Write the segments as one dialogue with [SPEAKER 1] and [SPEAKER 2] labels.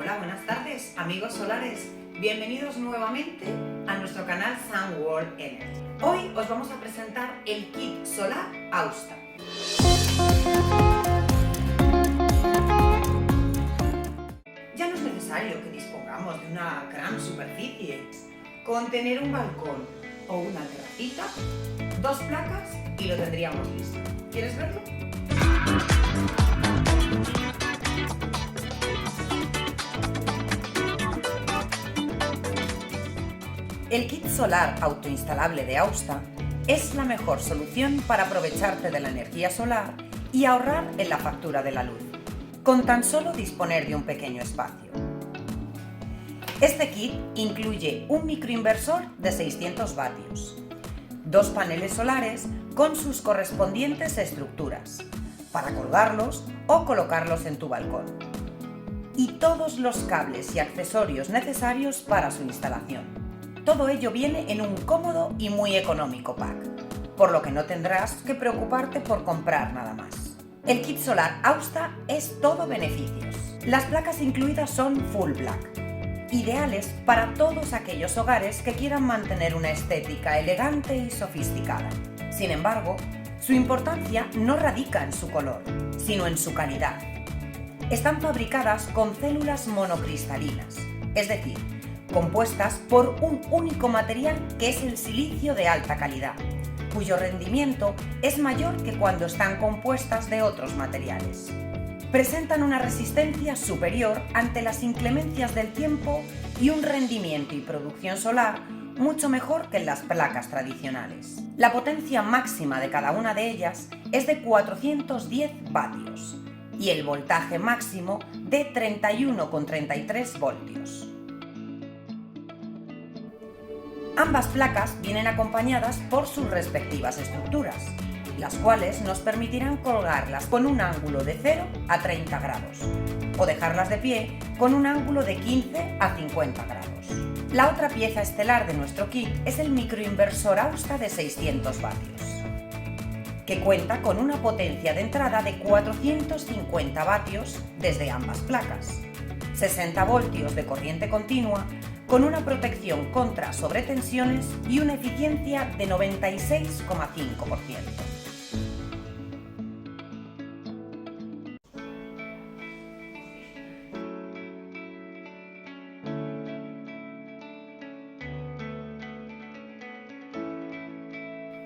[SPEAKER 1] Hola, buenas tardes, amigos solares. Bienvenidos nuevamente a nuestro canal Sun World Energy. Hoy os vamos a presentar el kit solar Austa. Ya no es necesario que dispongamos de una gran superficie. Con tener un balcón o una terracita, 2 placas y lo tendríamos listo. ¿Quieres verlo? El kit solar autoinstalable de Austa es la mejor solución para aprovecharte de la energía solar y ahorrar en la factura de la luz, con tan solo disponer de un pequeño espacio. Este kit incluye un microinversor de 600 vatios, 2 paneles solares con sus correspondientes estructuras, para colgarlos o colocarlos en tu balcón, y todos los cables y accesorios necesarios para su instalación. Todo ello viene en un cómodo y muy económico pack, por lo que no tendrás que preocuparte por comprar nada más. El kit solar Austa es todo beneficios. Las placas incluidas son full black, ideales para todos aquellos hogares que quieran mantener una estética elegante y sofisticada. Sin embargo, su importancia no radica en su color, sino en su calidad. Están fabricadas con células monocristalinas, es decir, compuestas por un único material que es el silicio de alta calidad, cuyo rendimiento es mayor que cuando están compuestas de otros materiales. Presentan una resistencia superior ante las inclemencias del tiempo y un rendimiento y producción solar mucho mejor que en las placas tradicionales. La potencia máxima de cada una de ellas es de 410 vatios y el voltaje máximo de 31,33 voltios. Ambas placas vienen acompañadas por sus respectivas estructuras, las cuales nos permitirán colgarlas con un ángulo de 0 a 30 grados o dejarlas de pie con un ángulo de 15 a 50 grados. La otra pieza estelar de nuestro kit es el microinversor Austa de 600 vatios, que cuenta con una potencia de entrada de 450 vatios desde ambas placas, 60 voltios de corriente continua, con una protección contra sobretensiones y una eficiencia de 96,5%.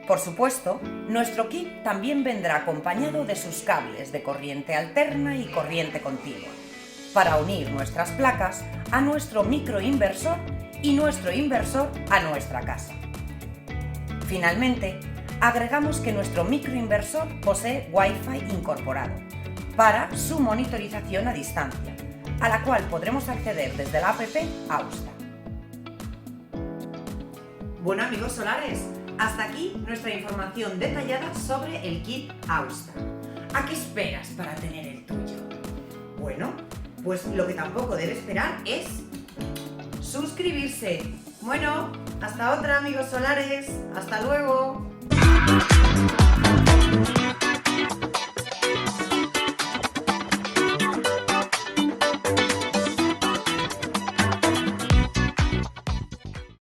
[SPEAKER 1] Por supuesto, nuestro kit también vendrá acompañado de sus cables de corriente alterna y corriente continua, para unir nuestras placas a nuestro microinversor y nuestro inversor a nuestra casa. Finalmente, agregamos que nuestro microinversor posee Wi-Fi incorporado para su monitorización a distancia, a la cual podremos acceder desde la app Austa. Bueno, amigos solares, hasta aquí nuestra información detallada sobre el kit Austa. ¿A qué esperas para tener el tuyo? Bueno, pues lo que tampoco debe esperar es suscribirse. Bueno, hasta otra, amigos solares. Hasta luego.